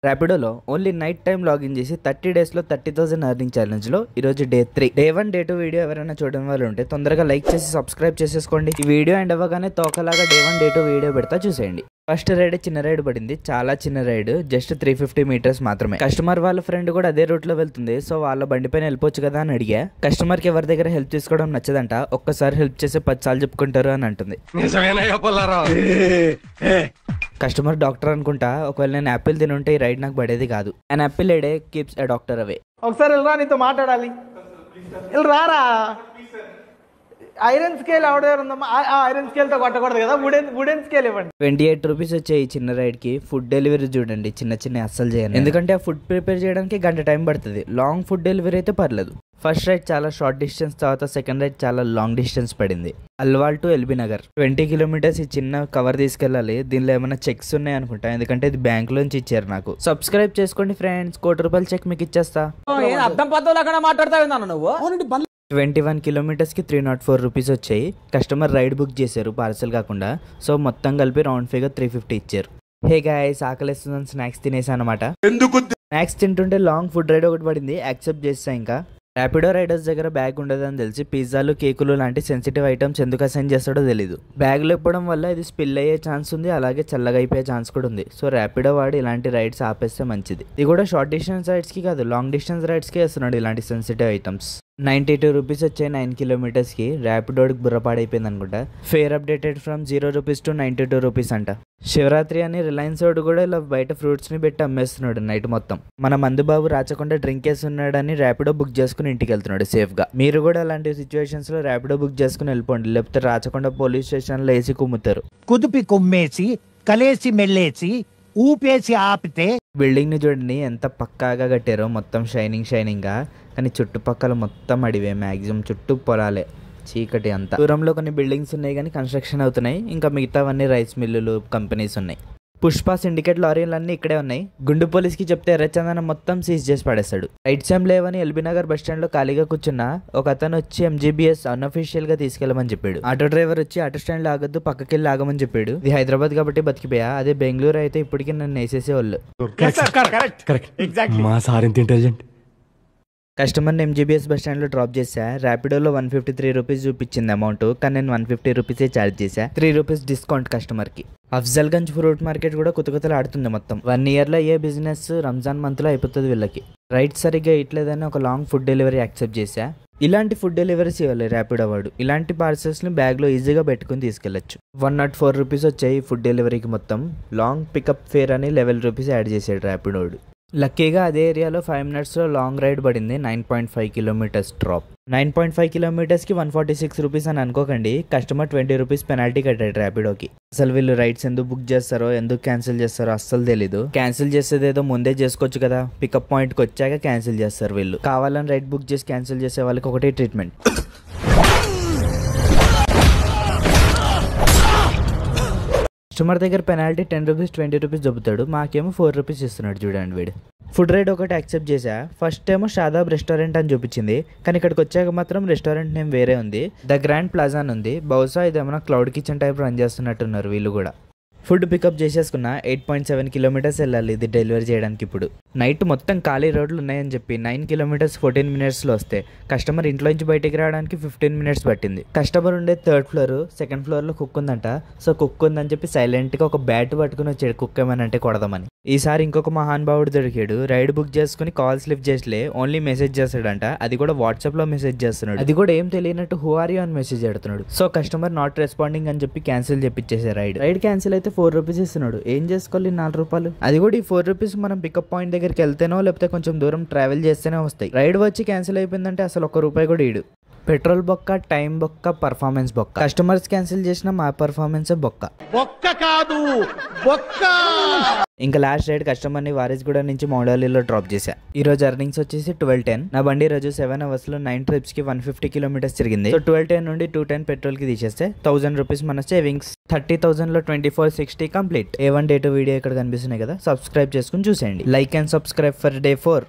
ర్యాపిడోలో only night time login చేసి 30 డేస్లో 30,000 earning ఛాలెంజ్లో ఈరోజు డే 3. డే 1 డే 2 వీడియో ఎవరైనా చూడడం వాళ్ళు ఉంటే తొందరగా లైక్ చేసి సబ్స్క్రైబ్ చేసేసుకోండి. ఈ వీడియో ఎండ్ అవ్వగానే తోకలాగా డే 1 డే 2 వీడియో పెడతా చూసేయండి. ఫస్ట్ రైడ్ చిన్న రైడ్ పడింది, చాలా చిన్న రైడ్, జస్ట్ 350 మీటర్స్ మాత్రమే. కస్టమర్ వాళ్ళ ఫ్రెండ్ కూడా అదే రూట్ లో వెళ్తుంది, సో వాళ్ళ బండి పైన వెళ్ళిపోవచ్చు కదా అని అడిగా. కస్టమర్ కి ఎవరి దగ్గర హెల్ప్ తీసుకోవడం నచ్చదంట, ఒక్కసారి హెల్ప్ చేసి 10 సార్లు చెప్పుకుంటారు అని అంటుంది. కస్టమర్ డాక్టర్ అనుకుంటా, ఒకవేళ నేను యాపిల్ తినుంటే ఈ రైడ్ నాకు పడేది కాదు. And Apple ఎడే keeps a doctor away. ఒకసారి వెళ్ళరా, నీతో మాట్లాడాలి. రారా, ఐరన్ స్కేల్ ఎవడెవరుందమ్మా? ఐరన్ స్కేల్ తో కొట్టకూడదు కదా, వుడెన్ స్కేల్ ఇవ్వండి. 28 రూపీస్ వచ్చాయి చిన్న రైడ్ కి. ఫుడ్ డెలివరీ చూడండి, చిన్న అస్సలు చేయను, ఎందుకంటే ఆ ఫుడ్ ప్రిపేర్ చేయడానికి గంట టైం పడుతుంది. లాంగ్ ఫుడ్ డెలివరీ అయితే పర్లేదు. ఫస్ట్ రైడ్ చాలా షార్ట్ డిస్టెన్స్, తర్వాత సెకండ్ రైడ్ చాలా లాంగ్ డిస్టెన్స్ పడింది. Alwal to LB Nagar 20 kilometres. ఈ చిన్న కవర్ తీసుకెళ్ళాలి. దీనిలో ఏమైనా చెక్స్ ఉన్నాయి అనుకుంటా, ఎందుకంటే ఇది బ్యాంక్ లోంచి ఇచ్చారు నాకు. సబ్స్క్రైబ్ చేసుకోండి ఫ్రెండ్స్, ₹1,00,000 చెక్ మీకు ఇచ్చేస్తా. అర్థం పద్ధతులు మాట్లాడతావు నువ్వు. 21 కిలోమీటర్స్ కి 304 రూపీస్ వచ్చాయి. కస్టమర్ రైడ్ బుక్ చేశారు పార్సల్ కాకుండా, సో మొత్తం కలిపి రౌండ్ ఫిగర్ 350 ఇచ్చారు. హే గాయ్స్, ఆకలిస్తుందని స్నాక్స్ తినేసా అనమాట. స్నాక్స్ తింటుంటే లాంగ్ ఫుడ్ రైడ్ ఒకటి పడింది, యాక్సెప్ట్ చేస్తా. ఇంకా ర్యాపిడో రైడర్స్ దగ్గర బ్యాగ్ ఉండదని తెలిసి పిజ్జాలు, కేకులు లాంటి సెన్సిటివ్ ఐటమ్స్ ఎందుకు అసైన్ చేస్తాడో తెలీదు. బ్యాగ్లో ఇప్పడం వల్ల ఇది స్పిల్ అయ్యే ఛాన్స్ ఉంది, అలాగే చల్లగా అయిపోయే ఛాన్స్ కూడా ఉంది. సో ర్యాపిడో వాడి ఇలాంటి రైడ్స్ ఆపేస్తే మంచిది. ఇది కూడా షార్ట్ డిస్టెన్స్ రైడ్స్ కి కాదు, లాంగ్ డిస్టెన్స్ రైడ్స్ కి వేస్తున్నాడు ఇలాంటి సెన్సిటివ్ ఐటమ్స్. 92 రూపీస్ వచ్చాయి 9 కిలోమీటర్స్ కి. ర్యాపిడోకి బుర్రపాడైపోయింది అనుకుంటా. Fair updated from 0 rupees to 92 rupees అంట. శివరాత్రి అని రిలయన్స్ వాడు కూడా ఇలా బయట ఫ్రూట్స్ ని పెట్టి అమ్మేస్తున్నాడు నైట్ మొత్తం. మన మందుబాబు రాచకుండా డ్రింక్ వేస్తున్నాడని ర్యాపిడో బుక్ చేసుకుని ఇంటికి వెళ్తున్నాడు సేఫ్ గా. మీరు కూడా అలాంటి సిచ్యువేషన్స్ లో ర్యాపిడో బుక్ చేసుకుని వెళ్ళిపోండి, లేకపోతే రాచకుండా పోలీస్ స్టేషన్ లో వేసి కుమ్ముతారు. కుదిపి కొమ్మేసి కలేసి మెల్లేసి ఊపేసి ఆపితే. బిల్డింగ్ ని చూడండి ఎంత పక్కాగా కట్టారో, మొత్తం షైనింగ్ గా. కానీ చుట్టుపక్కల మొత్తం అడివే, మాక్సిమం చుట్టూ పొలాలే, చీకటి అంతా. దూరంలో కొన్ని బిల్డింగ్స్ ఉన్నాయి కానీ కన్స్ట్రక్షన్ అవుతున్నాయి. ఇంకా మిగతావన్నీ రైస్ మిల్లులు, కంపెనీస్ ఉన్నాయి. పుష్ప సిండికేట్ లారీలు అన్నీ ఇక్కడే ఉన్నాయి. గుండు పోలీస్కి చెప్తే ఎర్రచందనం మొత్తం సీజ్ చేసి పడేస్తాడు. రైట్ సైమ్ లేవని ఎల్బీ నగర్ బస్ స్టాండ్ లో ఖాళీగా కూర్చున్నా ఒక అతను వచ్చి MGBS అన్అఫీషియల్ గా తీసుకెళ్లమని చెప్పాడు. ఆటో డ్రైవర్ వచ్చి ఆటో స్టాండ్ లో ఆగొద్దు, పక్కకెళ్ళి ఆగమని చెప్పాడు. ఇది హైదరాబాద్ కాబట్టి బతికిపోయా, అదే బెంగళూరు అయితే ఇప్పటికీ నన్ను వేసేసేవాళ్ళు. కస్టమర్ని MGBS బస్ స్టాండ్ లో డ్రాప్ చేసా. ర్యాపిడోలో 153 రూపీస్ చూపించింది అమౌంట్, కానీ నేను 150 రూపీసే ఛార్జ్ చేశా. 3 రూపీస్ డిస్కౌంట్ కస్టమర్ కి. అఫ్జల్ గంజ్ ఫ్రూట్ మార్కెట్ కూడా కుతకుతలు ఆడుతుంది మొత్తం. 1 ఇయర్ లో ఏ బిజినెస్ రంజాన్ మంత్ లో అయిపోతుంది వీళ్ళకి. రైట్ సరిగ్గా ఇట్లేదని ఒక లాంగ్ ఫుడ్ డెలివరీ యాక్సెప్ట్ చేశా. ఇలాంటి ఫుడ్ డెలివరీస్ ఇవ్వాలి ర్యాపిడో వాడు. ఇలాంటి పార్సల్స్ ని బ్యాగ్ లో ఈజీగా పెట్టుకుని తీసుకెళ్లొచ్చు. 104 రూపీస్ వచ్చాయి ఫుడ్ డెలివరీకి మొత్తం. లాంగ్ పికప్ ఫేర్ అని 11 రూపీస్ యాడ్ చేశాడు ర్యాపిడో వాడు. లక్కీగా అదే ఏరియాలో 5 మినిట్స్లో లాంగ్ రైడ్ పడింది. 9.5 కిలోమీటర్స్ డ్రాప్. 9.5 కిలోమీటర్స్కి 146 రూపీస్ అని అనుకోకండి. కస్టమర్ 20 రూపీస్ పెనాల్టీ కట్టాడు ర్యాపిడోకి. అసలు వీళ్ళు రైడ్స్ ఎందుకు బుక్ చేస్తారో, ఎందుకు క్యాన్సిల్ చేస్తారో అస్సలు తెలీదు. క్యాన్సిల్ చేసేది ఏదో ముందే చేసుకోవచ్చు కదా, పికప్ పాయింట్కి వచ్చాక క్యాన్సిల్ చేస్తారు వీళ్ళు. కావాలని రైడ్ బుక్ చేసి క్యాన్సిల్ చేసే వాళ్ళకి ఒకటే ట్రీట్మెంట్. కస్టమర్ దగ్గర పెనాల్టీ 10 రూపీస్ 20 రూపీస్ దొబ్బుతాడు, మాకేమో 4 రూపీస్ ఇస్తున్నాడు చూడండి వీడు. ఫుడ్ రైడ్ ఒకటి యాక్సెప్ట్ చేశా. ఫస్ట్ ఏమో షాదాబ్ రెస్టారెంట్ అని చూపించింది, కానీ ఇక్కడికి వచ్చాక మాత్రం రెస్టారెంట్ నేమ్ వేరే ఉంది. ద గ్రాండ్ ప్లాజా అని ఉంది. బహుశా ఇదేమన్నా క్లౌడ్ కిచెన్ టైప్ రన్ చేస్తున్నట్టున్నారు వీళ్ళు కూడా. ఫుడ్ పికప్ చేసేసుకున్న 8.7 కిలోమీటర్స్ వెళ్ళాలి ఇది డెలివరీ చేయడానికి. ఇప్పుడు నైట్ మొత్తం ఖాళీ రోడ్లు ఉన్నాయని చెప్పి 9 కిలోమీటర్స్ 14 మినిట్స్లో వస్తే కస్టమర్ ఇంట్లో నుంచి బయటికి రావడానికి 15 మినిట్స్ పట్టింది. కస్టమర్ ఉండే 3rd ఫ్లోర్, 2nd ఫ్లోర్లో కుక్ ఉందంట. సో కుక్ ఉందని చెప్పి సైలెంట్గా ఒక బ్యాట్ పట్టుకుని వచ్చాడు కుక్ ఏమనంటే కొడదామని. ఈసారి ఇంకొక మహానుభావుడు దొరికాడు. రైడ్ బుక్ చేసుకుని కాల్స్ లిఫ్ట్ చేసలే, ఓన్లీ మెసేజ్ చేస్తాడంట. అది కూడా వాట్సాప్లో మెసేజ్ చేస్తున్నాడు. అది కూడా ఏం తెలియనట్టు హూ ఆర్ యూ అని మెసేజ్ పెడుతున్నాడు. సో కస్టమర్ నాట్ రెస్పాండింగ్ అని చెప్పి క్యాన్సిల్ చెప్పించేసే రైడ్ క్యాన్సిల్ అయితే 4 రూపీస్ ఇస్తున్నాడు. ఏం చేసుకోవాలి 4 రూపాయలు. అది కూడా ఈ 4 రూపీస్ మనం పికప్ పాయింట్ దగ్గరికి వెళ్తేనో లేకపోతే కొంచెం దూరం ట్రావెల్ చేస్తేనే వస్తాయి. రైడ్ వచ్చి క్యాన్సిల్ అయిపోయిందంటే అసలు ₹1 కూడా ఇడు. పెట్రోల్ బొక్క, టైం బొక్క, పర్ఫార్మెన్స్ బొక్క. కస్టమర్స్ క్యాన్సిల్ చేసిన మా పర్ఫార్మెన్స్ బొక్క. ఇంకా లాస్ట్ రైడ్ కస్టమర్ ని వారిస్గూడ నుంచి మౌడాలిలో డ్రాప్ చేశా. ఈ రోజు ఎర్నింగ్స్ వచ్చేసి 1210. నా బండి రోజు 7 అవర్స్ లో 9 ట్రిప్స్ కి 150 కిలోమీటర్స్ తిరిగింది. సో 1210 నుండి 210 పెట్రోల్ కి తీసేస్తే 1000 రూపీస్ మన సేవింగ్స్. 30,000 లో 2460 కంప్లీట్. A1 Day 2 వీడియో ఇక్కడ కనిపిస్తున్నాయి కదా, సబ్స్క్రైబ్ చేసుకుని చూసేయండి. Like and subscribe for day 4.